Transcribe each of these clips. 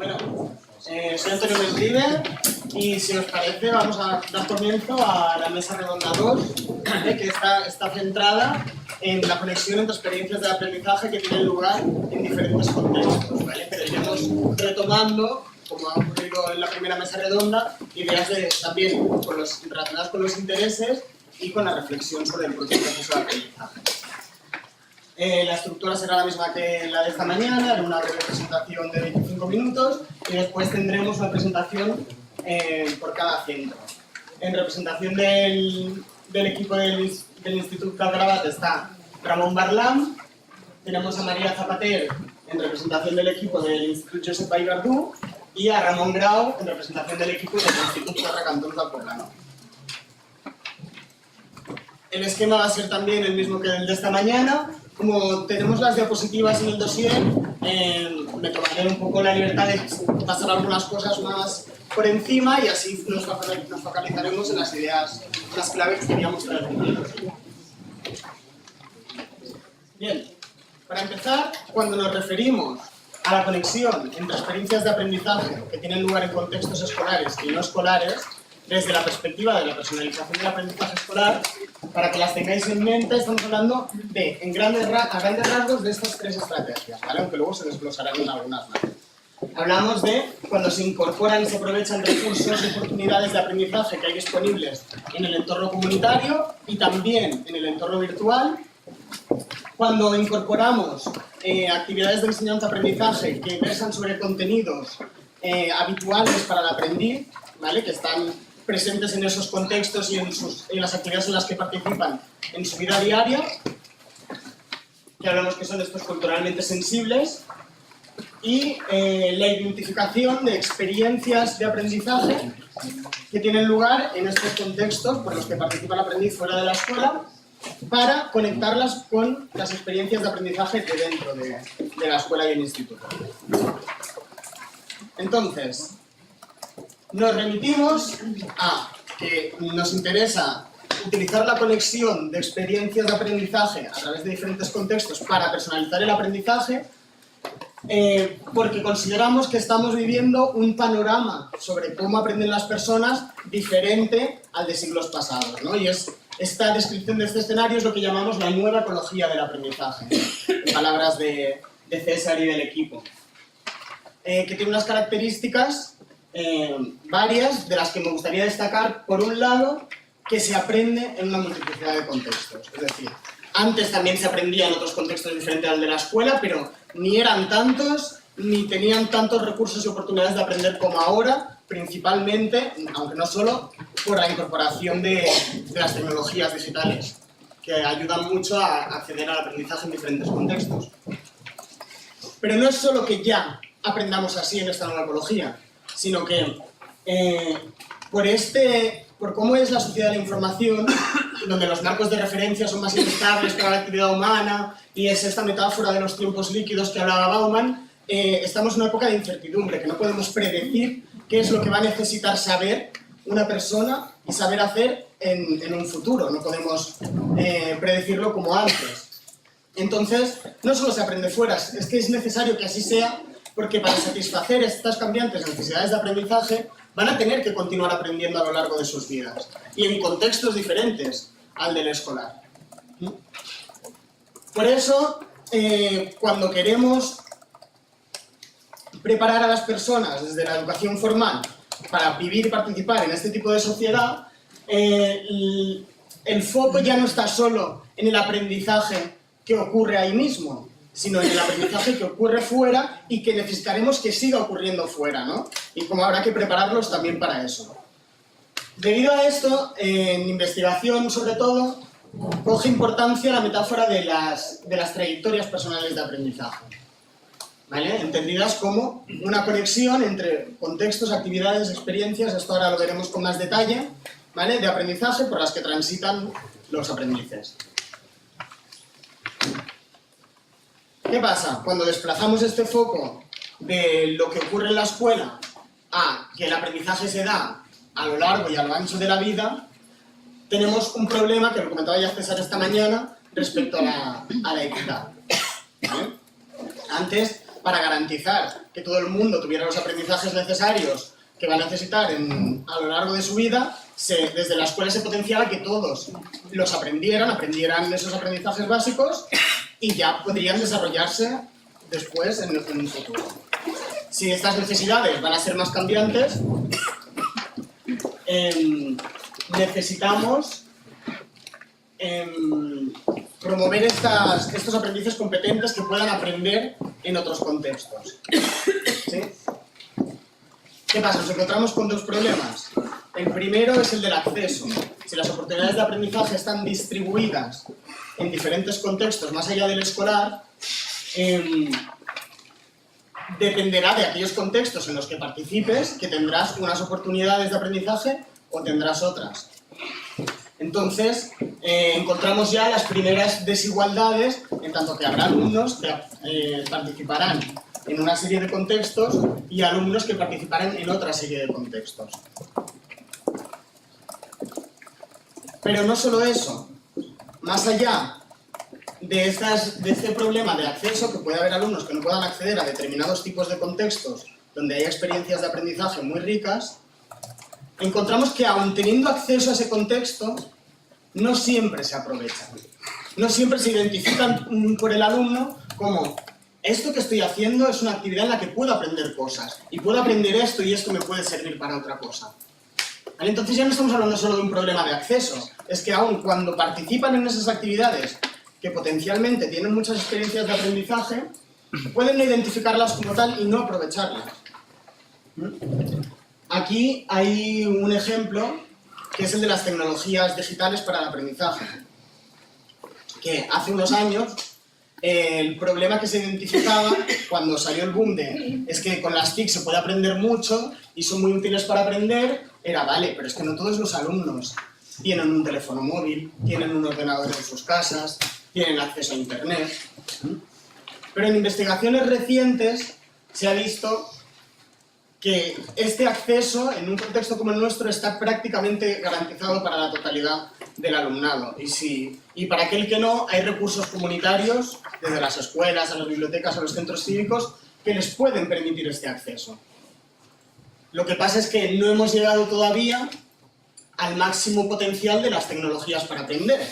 Bueno, soy Antonio Mesrive y si os parece vamos a dar comienzo a la mesa redonda 2, que está centrada en la conexión entre experiencias de aprendizaje que tienen lugar en diferentes contextos, ¿vale? Pero iremos retomando, como ha ocurrido en la primera mesa redonda, ideas también relacionadas con los intereses y con la reflexión sobre el propio proceso de aprendizaje. La estructura será la misma que la de esta mañana, en una breve presentación de 25 minutos y después tendremos una presentación por cada centro. En representación del equipo del Instituto Calgravat está Ramón Barlam, tenemos a María Zapater en representación del equipo del Instituto Josep Vallverdú y a Ramón Grau en representación del equipo del Instituto Quatre Cantons del Poblano. El esquema va a ser también el mismo que el de esta mañana. Como tenemos las diapositivas en el dossier, me tomaré un poco la libertad de pasar algunas cosas más por encima y así nos focalizaremos en las ideas, las claves que queríamos transmitir. Bien, para empezar, cuando nos referimos a la conexión entre experiencias de aprendizaje que tienen lugar en contextos escolares y no escolares, desde la perspectiva de la personalización del aprendizaje escolar, para que las tengáis en mente, estamos hablando de, a grandes rasgos, de estas tres estrategias, ¿vale? Aunque luego se desglosarán en algunas más. Hablamos de cuando se incorporan y se aprovechan recursos y oportunidades de aprendizaje que hay disponibles en el entorno comunitario y también en el entorno virtual. Cuando incorporamos actividades de enseñanza-aprendizaje que versan sobre contenidos habituales para el aprendiz, ¿vale? Que están presentes en esos contextos y en las actividades en las que participan en su vida diaria, que hablamos que son estos culturalmente sensibles, y la identificación de experiencias de aprendizaje que tienen lugar en estos contextos por los que participa el aprendiz fuera de la escuela, para conectarlas con las experiencias de aprendizaje de dentro de la escuela y el instituto. Entonces, nos remitimos a que nos interesa utilizar la conexión de experiencias de aprendizaje a través de diferentes contextos para personalizar el aprendizaje, porque consideramos que estamos viviendo un panorama sobre cómo aprenden las personas diferente al de siglos pasados, ¿no? Y esta descripción de este escenario es lo que llamamos la nueva ecología del aprendizaje, en palabras de César y del equipo, que tiene unas características varias, de las que me gustaría destacar. Por un lado, que se aprende en una multiplicidad de contextos. Es decir, antes también se aprendía en otros contextos diferentes al de la escuela, pero ni eran tantos, ni tenían tantos recursos y oportunidades de aprender como ahora, principalmente, aunque no solo, por la incorporación de las tecnologías digitales, que ayudan mucho a acceder al aprendizaje en diferentes contextos. Pero no es solo que ya aprendamos así en esta nueva ecología, sino que por cómo es la sociedad de la información, donde los marcos de referencia son más inestables para la actividad humana, y es esta metáfora de los tiempos líquidos que hablaba Bauman, estamos en una época de incertidumbre, que no podemos predecir qué es lo que va a necesitar saber una persona y saber hacer en un futuro. No podemos predecirlo como antes. Entonces, no solo se aprende fuera, es que es necesario que así sea, porque para satisfacer estas cambiantes necesidades de aprendizaje van a tener que continuar aprendiendo a lo largo de sus vidas y en contextos diferentes al del escolar. Por eso, cuando queremos preparar a las personas desde la educación formal para vivir y participar en este tipo de sociedad, el foco ya no está solo en el aprendizaje que ocurre ahí mismo, sino en el aprendizaje que ocurre fuera y que necesitaremos que siga ocurriendo fuera, ¿no? Y como habrá que prepararlos también para eso. Debido a esto, en investigación, sobre todo, coge importancia la metáfora de las trayectorias personales de aprendizaje, ¿vale? Entendidas como una conexión entre contextos, actividades, experiencias, esto ahora lo veremos con más detalle, ¿vale? De aprendizaje por las que transitan los aprendices. ¿Qué pasa? Cuando desplazamos este foco de lo que ocurre en la escuela a que el aprendizaje se da a lo largo y a lo ancho de la vida, tenemos un problema que lo comentaba ya César esta mañana respecto a la equidad, ¿vale? Antes para garantizar que todo el mundo tuviera los aprendizajes necesarios que va a necesitar a lo largo de su vida, desde la escuela se potenciaba que todos los aprendieran esos aprendizajes básicos y ya podrían desarrollarse después en un futuro. Si estas necesidades van a ser más cambiantes, necesitamos promover estos aprendices competentes que puedan aprender en otros contextos. ¿Sí? ¿Qué pasa? Nos encontramos con dos problemas. El primero es el del acceso. Si las oportunidades de aprendizaje están distribuidas en diferentes contextos más allá del escolar, dependerá de aquellos contextos en los que participes que tendrás unas oportunidades de aprendizaje o tendrás otras. Entonces, encontramos ya las primeras desigualdades, en tanto que habrá alumnos que participarán en una serie de contextos y alumnos que participarán en otra serie de contextos. Pero no solo eso, más allá de este problema de acceso, que puede haber alumnos que no puedan acceder a determinados tipos de contextos donde hay experiencias de aprendizaje muy ricas, encontramos que aun teniendo acceso a ese contexto, no siempre se aprovechan. No siempre se identifican por el alumno como esto que estoy haciendo es una actividad en la que puedo aprender cosas y puedo aprender esto y esto me puede servir para otra cosa. ¿Vale? Entonces ya no estamos hablando solo de un problema de acceso, es que aun cuando participan en esas actividades que potencialmente tienen muchas experiencias de aprendizaje, pueden no identificarlas como tal y no aprovecharlas. Aquí hay un ejemplo que es el de las tecnologías digitales para el aprendizaje, que hace unos años el problema que se identificaba cuando salió el boom es que con las TIC se puede aprender mucho y son muy útiles para aprender, era vale, pero es que no todos los alumnos tienen un teléfono móvil, tienen un ordenador en sus casas, tienen acceso a internet. Pero en investigaciones recientes se ha visto que este acceso en un contexto como el nuestro está prácticamente garantizado para la totalidad del alumnado. Y para aquel que no, hay recursos comunitarios, desde las escuelas, a las bibliotecas, a los centros cívicos, que les pueden permitir este acceso. Lo que pasa es que no hemos llegado todavía al máximo potencial de las tecnologías para aprender,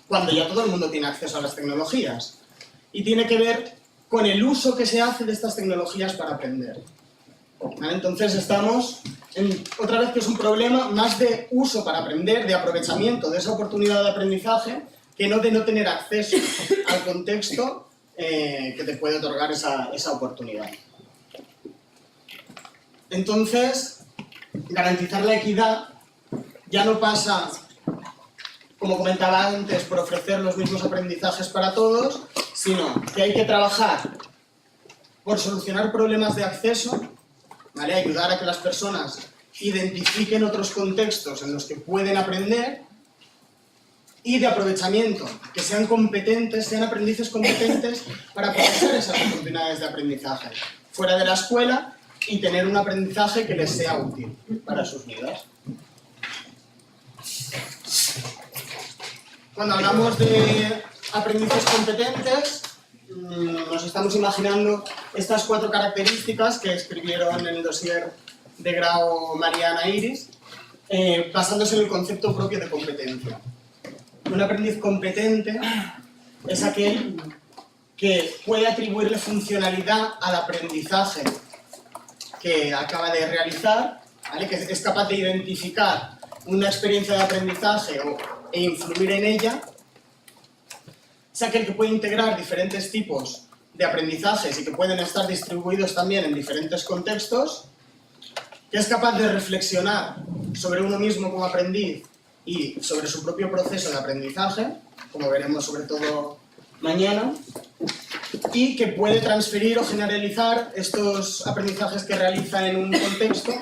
cuando ya todo el mundo tiene acceso a las tecnologías. Y tiene que ver con el uso que se hace de estas tecnologías para aprender. ¿Vale? Entonces estamos, otra vez que es un problema más de uso para aprender, de aprovechamiento de esa oportunidad de aprendizaje, que no de no tener acceso al contexto que te puede otorgar esa oportunidad. Entonces, garantizar la equidad ya no pasa, como comentaba antes, por ofrecer los mismos aprendizajes para todos, sino que hay que trabajar por solucionar problemas de acceso, ¿vale? Ayudar a que las personas identifiquen otros contextos en los que pueden aprender, y de aprovechamiento, que sean competentes, sean aprendices competentes para aprovechar esas oportunidades de aprendizaje fuera de la escuela y tener un aprendizaje que les sea útil para sus vidas. Cuando hablamos de aprendices competentes, nos estamos imaginando estas 4 características que escribieron en el dossier de grado Mariana Iris, basándose en el concepto propio de competencia. Un aprendiz competente es aquel que puede atribuirle funcionalidad al aprendizaje que acaba de realizar, ¿vale? Que es capaz de identificar una experiencia de aprendizaje e influir en ella. Es aquel que puede integrar diferentes tipos de aprendizajes y que pueden estar distribuidos también en diferentes contextos, que es capaz de reflexionar sobre uno mismo como aprendiz y sobre su propio proceso de aprendizaje, como veremos sobre todo mañana, y que puede transferir o generalizar estos aprendizajes que realiza en un contexto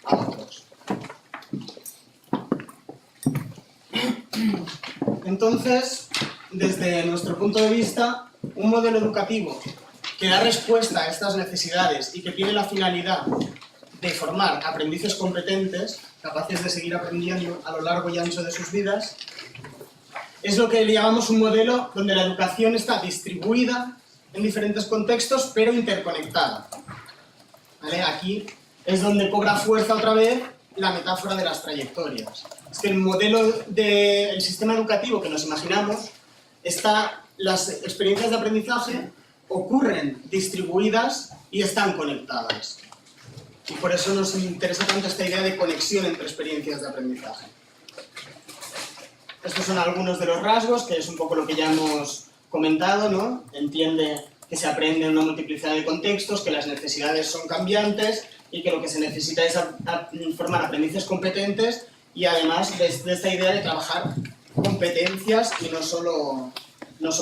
a otros. Entonces, desde nuestro punto de vista, un modelo educativo que da respuesta a estas necesidades y que tiene la finalidad de formar aprendices competentes, capaces de seguir aprendiendo a lo largo y ancho de sus vidas, es lo que le llamamos un modelo donde la educación está distribuida en diferentes contextos, pero interconectada. ¿Vale? Aquí es donde cobra fuerza otra vez la metáfora de las trayectorias. Es que el modelo del sistema educativo que nos imaginamos, las experiencias de aprendizaje ocurren distribuidas y están conectadas. Y por eso nos interesa tanto esta idea de conexión entre experiencias de aprendizaje. Estos son algunos de los rasgos, que es un poco lo que ya hemos comentado, ¿no? Entiende que se aprende en una multiplicidad de contextos, que las necesidades son cambiantes y que lo que se necesita es formar aprendices competentes y además de esta idea de trabajar competencias y no solo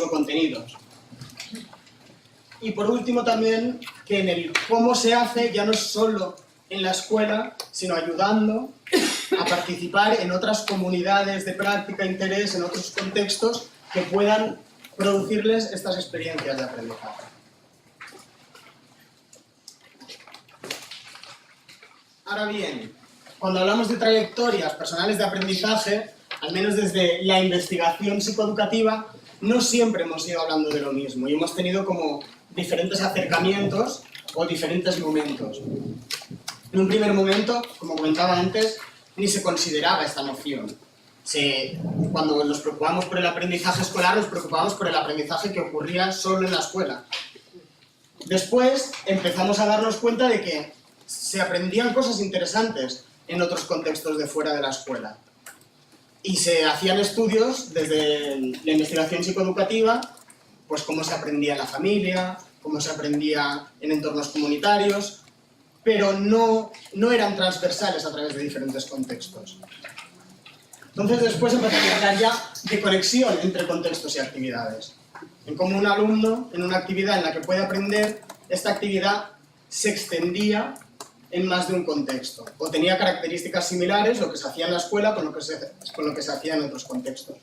contenidos. Y por último también que en el cómo se hace ya no es solo en la escuela, sino ayudando a participar en otras comunidades de práctica, interés, en otros contextos que puedan producirles estas experiencias de aprendizaje. Ahora bien, cuando hablamos de trayectorias personales de aprendizaje, al menos desde la investigación psicoeducativa, no siempre hemos ido hablando de lo mismo y hemos tenido como diferentes acercamientos o diferentes momentos. En un primer momento, como comentaba antes, ni se consideraba esta noción. Cuando nos preocupamos por el aprendizaje escolar, nos preocupamos por el aprendizaje que ocurría solo en la escuela. Después empezamos a darnos cuenta de que se aprendían cosas interesantes en otros contextos de fuera de la escuela. Y se hacían estudios desde la investigación psicoeducativa, pues cómo se aprendía en la familia, cómo se aprendía en entornos comunitarios, pero no eran transversales a través de diferentes contextos. Entonces después empezamos a hablar ya de conexión entre contextos y actividades. En cómo un alumno, en una actividad en la que puede aprender, esta actividad se extendía en más de un contexto, o tenía características similares, lo que se hacía en la escuela con lo que se hacía en otros contextos.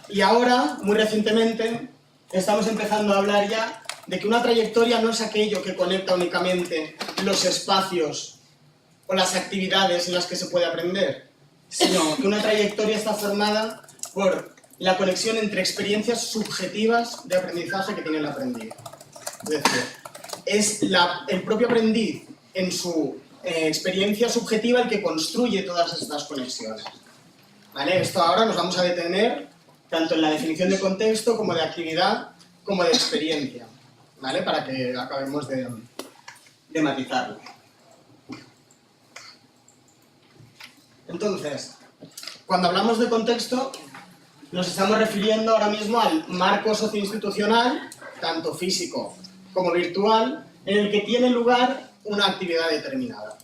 Y ahora, muy recientemente, estamos empezando a hablar ya de que una trayectoria no es aquello que conecta únicamente los espacios o las actividades en las que se puede aprender, sino que una trayectoria está formada por la conexión entre experiencias subjetivas de aprendizaje que tiene el aprendiz. Es decir, es el propio aprendiz en su experiencia subjetiva el que construye todas estas conexiones. ¿Vale? Esto ahora nos vamos a detener tanto en la definición de contexto como de actividad como de experiencia, ¿vale? Para que acabemos de matizarlo. Entonces, cuando hablamos de contexto, nos estamos refiriendo ahora mismo al marco socioinstitucional, tanto físico como virtual, en el que tiene lugar una actividad determinada.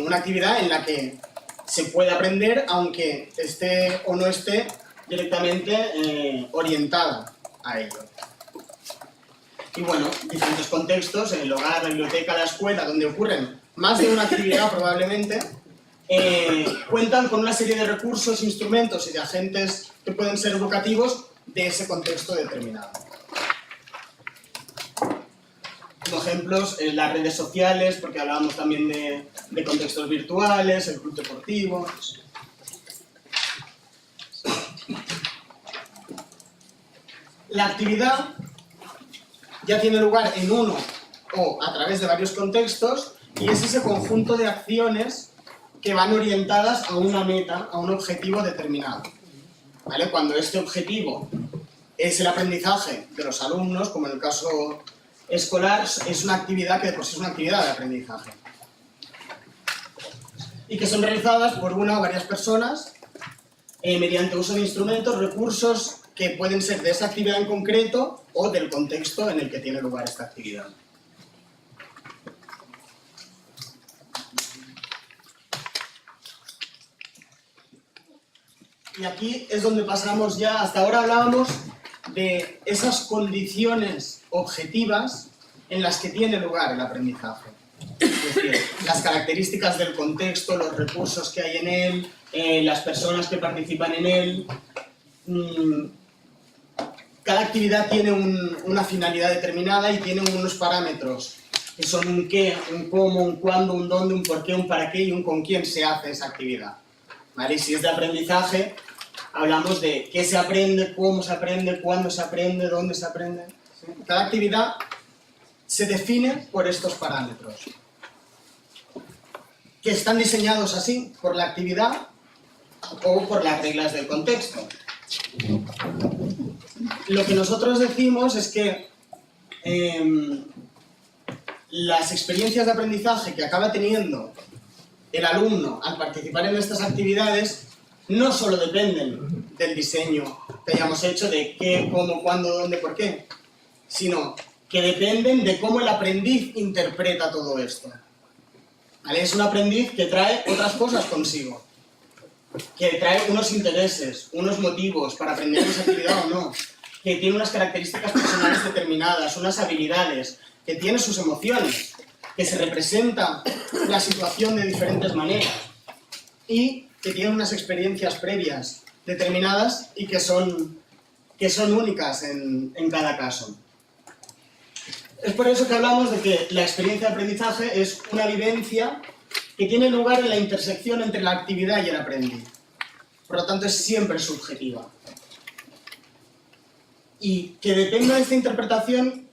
Una actividad en la que se puede aprender aunque esté o no esté directamente orientada a ello. Y bueno, diferentes contextos, en el hogar, la biblioteca, la escuela, donde ocurren más de una actividad probablemente, cuentan con una serie de recursos, instrumentos y de agentes que pueden ser educativos de ese contexto determinado. Como ejemplos, las redes sociales, porque hablábamos también de contextos virtuales, el club deportivo. La actividad ya tiene lugar en uno o a través de varios contextos y es ese conjunto de acciones que van orientadas a una meta, a un objetivo determinado. ¿Vale? Cuando este objetivo es el aprendizaje de los alumnos, como en el caso escolar, es una actividad que de por sí es una actividad de aprendizaje. Y que son realizadas por una o varias personas mediante uso de instrumentos, recursos que pueden ser de esa actividad en concreto o del contexto en el que tiene lugar esta actividad. Y aquí es donde pasamos ya, hasta ahora hablábamos de esas condiciones objetivas en las que tiene lugar el aprendizaje. Es decir, las características del contexto, los recursos que hay en él, las personas que participan en él. Cada actividad tiene una finalidad determinada y tiene unos parámetros que son un qué, un cómo, un cuándo, un dónde, un por qué, un para qué y un con quién se hace esa actividad. ¿Vale? Y si es de aprendizaje, hablamos de qué se aprende, cómo se aprende, cuándo se aprende, dónde se aprende. ¿Sí? Cada actividad se define por estos parámetros, que están diseñados así por la actividad o por las reglas del contexto. Lo que nosotros decimos es que las experiencias de aprendizaje que acaba teniendo el alumno al participar en estas actividades no solo dependen del diseño que hayamos hecho, de qué, cómo, cuándo, dónde, por qué, sino que dependen de cómo el aprendiz interpreta todo esto. ¿Vale? Es un aprendiz que trae otras cosas consigo, que trae unos intereses, unos motivos para aprender esa actividad o no, que tiene unas características personales determinadas, unas habilidades, que tiene sus emociones, que se representa la situación de diferentes maneras y que tiene unas experiencias previas determinadas y que son únicas en cada caso. Es por eso que hablamos de que la experiencia de aprendizaje es una vivencia que tiene lugar en la intersección entre la actividad y el aprendiz. Por lo tanto, es siempre subjetiva. Y que dependa de esta interpretación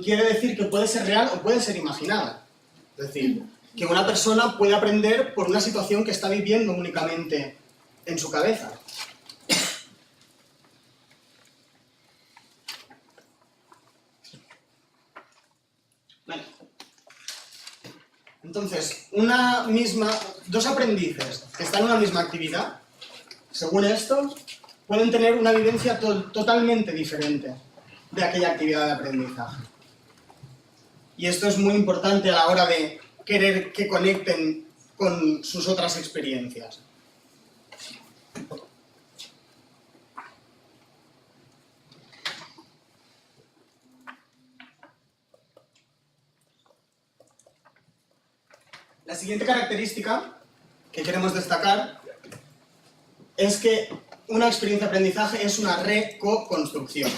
quiere decir que puede ser real o puede ser imaginada. Es decir, que una persona puede aprender por una situación que está viviendo únicamente en su cabeza. Vale. Entonces, dos aprendices que están en una misma actividad, según esto, pueden tener una vivencia totalmente diferente de aquella actividad de aprendizaje. Y esto es muy importante a la hora de querer que conecten con sus otras experiencias. La siguiente característica que queremos destacar es que una experiencia de aprendizaje es una reconstrucción.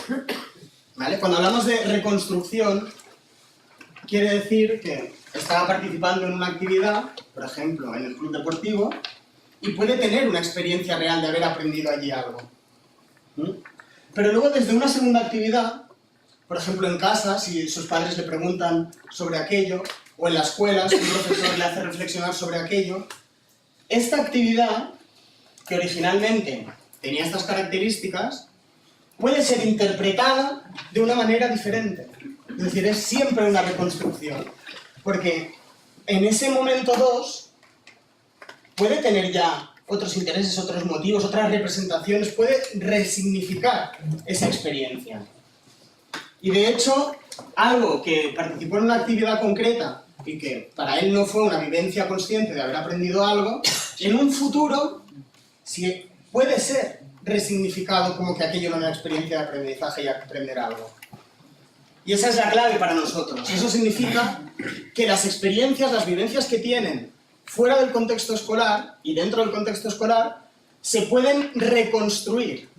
¿Vale? Cuando hablamos de reconstrucción, quiere decir que estaba participando en una actividad, por ejemplo, en el club deportivo, y puede tener una experiencia real de haber aprendido allí algo. Pero luego, desde una segunda actividad, por ejemplo, en casa, si sus padres le preguntan sobre aquello, o en la escuela, si un profesor le hace reflexionar sobre aquello, esta actividad, que originalmente tenía estas características, puede ser interpretada de una manera diferente. Es decir, es siempre una reconstrucción. Porque en ese momento 2 puede tener ya otros intereses, otros motivos, otras representaciones, puede resignificar esa experiencia. Y de hecho, algo que participó en una actividad concreta y que para él no fue una vivencia consciente de haber aprendido algo, en un futuro sí puede ser resignificado como que aquello no era una experiencia de aprendizaje y aprender algo. Y esa es la clave para nosotros. Eso significa que las experiencias, las vivencias que tienen fuera del contexto escolar y dentro del contexto escolar se pueden reconstruir,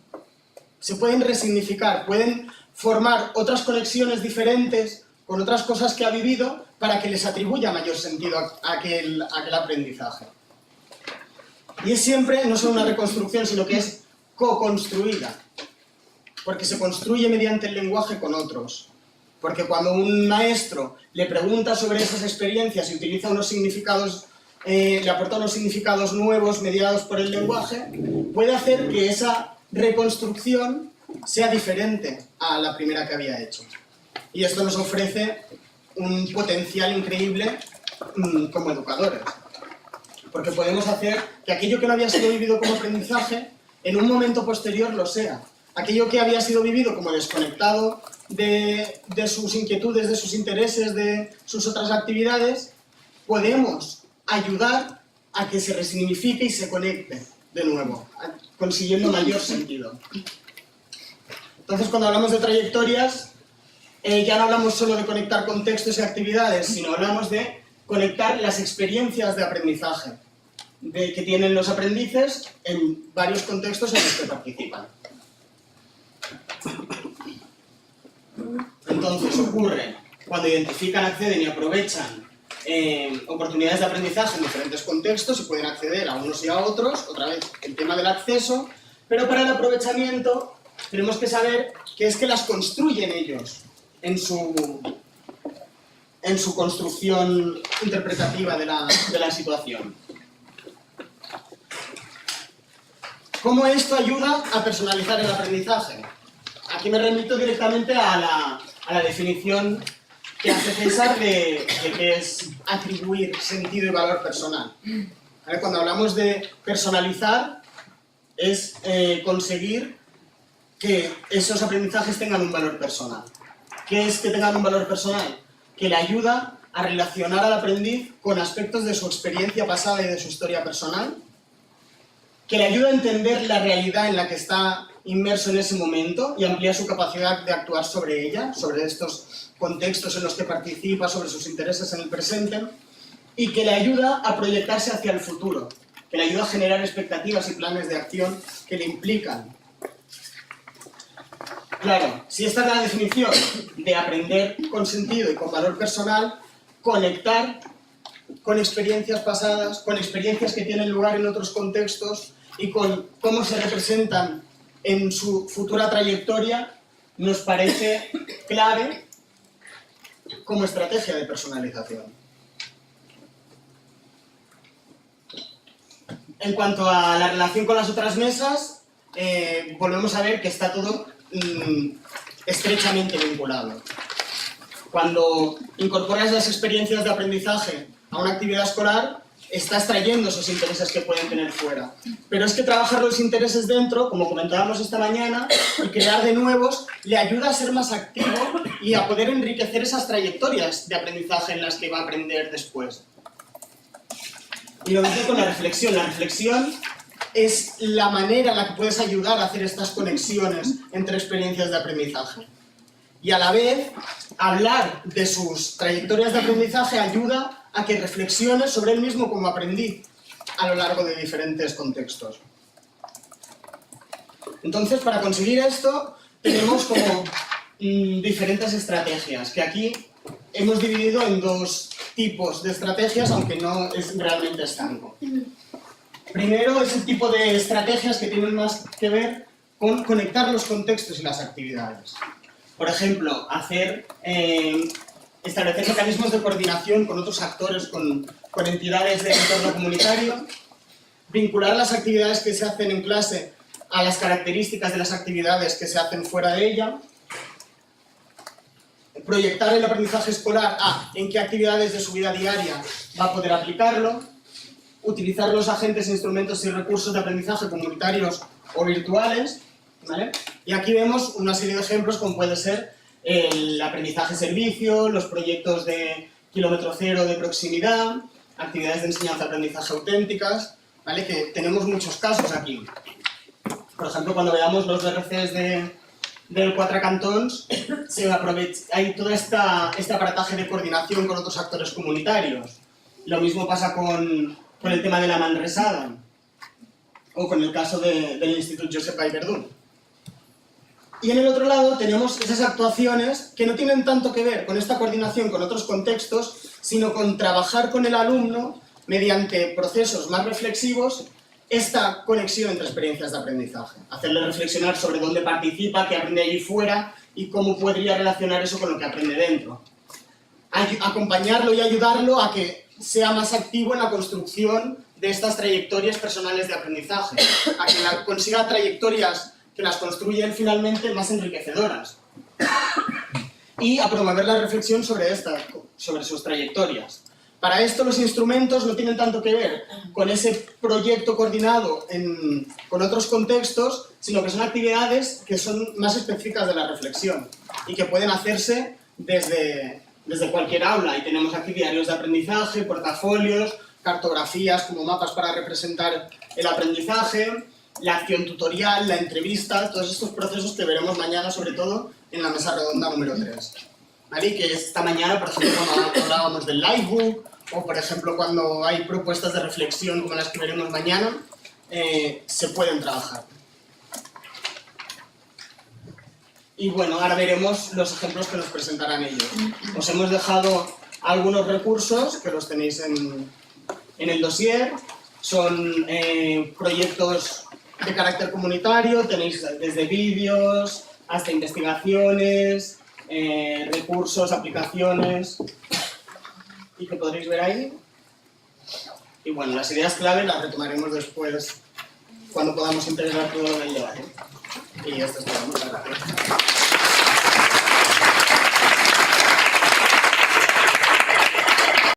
se pueden resignificar, pueden formar otras conexiones diferentes con otras cosas que ha vivido para que les atribuya mayor sentido a aquel aprendizaje. Y es siempre no solo una reconstrucción, sino que es co-construida, porque se construye mediante el lenguaje con otros. Porque cuando un maestro le pregunta sobre esas experiencias y utiliza unos significados, le aporta unos significados nuevos mediados por el lenguaje, puede hacer que esa reconstrucción sea diferente a la primera que había hecho. Y esto nos ofrece un potencial increíble como educadores. Porque podemos hacer que aquello que no había sido vivido como aprendizaje, en un momento posterior lo sea. Aquello que había sido vivido como desconectado de sus inquietudes, de sus intereses, de sus otras actividades, podemos ayudar a que se resignifique y se conecte de nuevo, consiguiendo mayor sentido. Entonces, cuando hablamos de trayectorias, ya no hablamos solo de conectar contextos y actividades, sino hablamos de conectar las experiencias de aprendizaje que tienen los aprendices en varios contextos en los que participan. Entonces ocurre cuando identifican, acceden y aprovechan oportunidades de aprendizaje en diferentes contextos y pueden acceder a unos y a otros. Otra vez, el tema del acceso, Pero para el aprovechamiento tenemos que saber que es que las construyen ellos en su construcción interpretativa de la situación. ¿Cómo esto ayuda a personalizar el aprendizaje? Aquí me remito directamente a la definición que hace César de qué es atribuir sentido y valor personal. ¿Vale? Cuando hablamos de personalizar, es conseguir que esos aprendizajes tengan un valor personal. ¿Qué es que tengan un valor personal? Que le ayuda a relacionar al aprendiz con aspectos de su experiencia pasada y de su historia personal, que le ayuda a entender la realidad en la que está inmerso en ese momento y amplía su capacidad de actuar sobre ella, sobre estos contextos en los que participa, sobre sus intereses en el presente, y que le ayuda a proyectarse hacia el futuro, que le ayuda a generar expectativas y planes de acción que le implican. Claro, si esta es la definición de aprender con sentido y con valor personal, conectar con experiencias pasadas, con experiencias que tienen lugar en otros contextos y con cómo se representan en su futura trayectoria, nos parece clave como estrategia de personalización. En cuanto a la relación con las otras mesas, volvemos a ver que está todo estrechamente vinculado. Cuando incorporas las experiencias de aprendizaje a una actividad escolar, estás trayendo esos intereses que pueden tener fuera. Pero es que trabajar los intereses dentro, como comentábamos esta mañana, y crear de nuevos, le ayuda a ser más activo y a poder enriquecer esas trayectorias de aprendizaje en las que va a aprender después. Y lo mismo con la reflexión. La reflexión es la manera en la que puedes ayudar a hacer estas conexiones entre experiencias de aprendizaje. Y a la vez, hablar de sus trayectorias de aprendizaje ayuda a que reflexiones sobre él mismo como aprendiz a lo largo de diferentes contextos. Entonces, para conseguir esto, tenemos como diferentes estrategias, que aquí hemos dividido en dos tipos de estrategias, aunque no es realmente estanco. Primero es el tipo de estrategias que tienen más que ver con conectar los contextos y las actividades. Por ejemplo, establecer mecanismos de coordinación con otros actores, con entidades del entorno comunitario, vincular las actividades que se hacen en clase a las características de las actividades que se hacen fuera de ella, proyectar el aprendizaje escolar a en qué actividades de su vida diaria va a poder aplicarlo, utilizar los agentes, instrumentos y recursos de aprendizaje comunitarios o virtuales, ¿vale? Y aquí vemos una serie de ejemplos como puede ser el aprendizaje servicio, los proyectos de kilómetro cero de proximidad, actividades de enseñanza-aprendizaje auténticas, ¿vale? Que tenemos muchos casos aquí. Por ejemplo, cuando veamos los DRCs del Quatre Cantons, hay todo este aparataje de coordinación con otros actores comunitarios. Lo mismo pasa con el tema de la Manresada, o con el caso del Institut Josep Pla i Verdú. Y en el otro lado tenemos esas actuaciones que no tienen tanto que ver con esta coordinación con otros contextos, sino con trabajar con el alumno mediante procesos más reflexivos esta conexión entre experiencias de aprendizaje. Hacerle reflexionar sobre dónde participa, qué aprende allí fuera y cómo podría relacionar eso con lo que aprende dentro. Acompañarlo y ayudarlo a que sea más activo en la construcción de estas trayectorias personales de aprendizaje, a que consiga trayectorias que las construyen finalmente más enriquecedoras y a promover la reflexión sobre sus trayectorias. Para esto los instrumentos no tienen tanto que ver con ese proyecto coordinado con otros contextos, sino que son actividades que son más específicas de la reflexión y que pueden hacerse desde cualquier aula. Y tenemos aquí diarios de aprendizaje, portafolios, cartografías como mapas para representar el aprendizaje, la acción tutorial, la entrevista, todos estos procesos que veremos mañana, sobre todo en la mesa redonda número 3. ¿Vale? Y que esta mañana, por ejemplo, cuando hablábamos del livebook, o por ejemplo cuando hay propuestas de reflexión como las que veremos mañana, se pueden trabajar. Y bueno, ahora veremos los ejemplos que nos presentarán ellos. Os hemos dejado algunos recursos que los tenéis en el dossier. Son proyectos de carácter comunitario, tenéis desde vídeos hasta investigaciones, recursos, aplicaciones, y que podréis ver ahí. Y bueno, las ideas clave las retomaremos después cuando podamos integrar todo en el debate. Y esto es todo. Muchas gracias.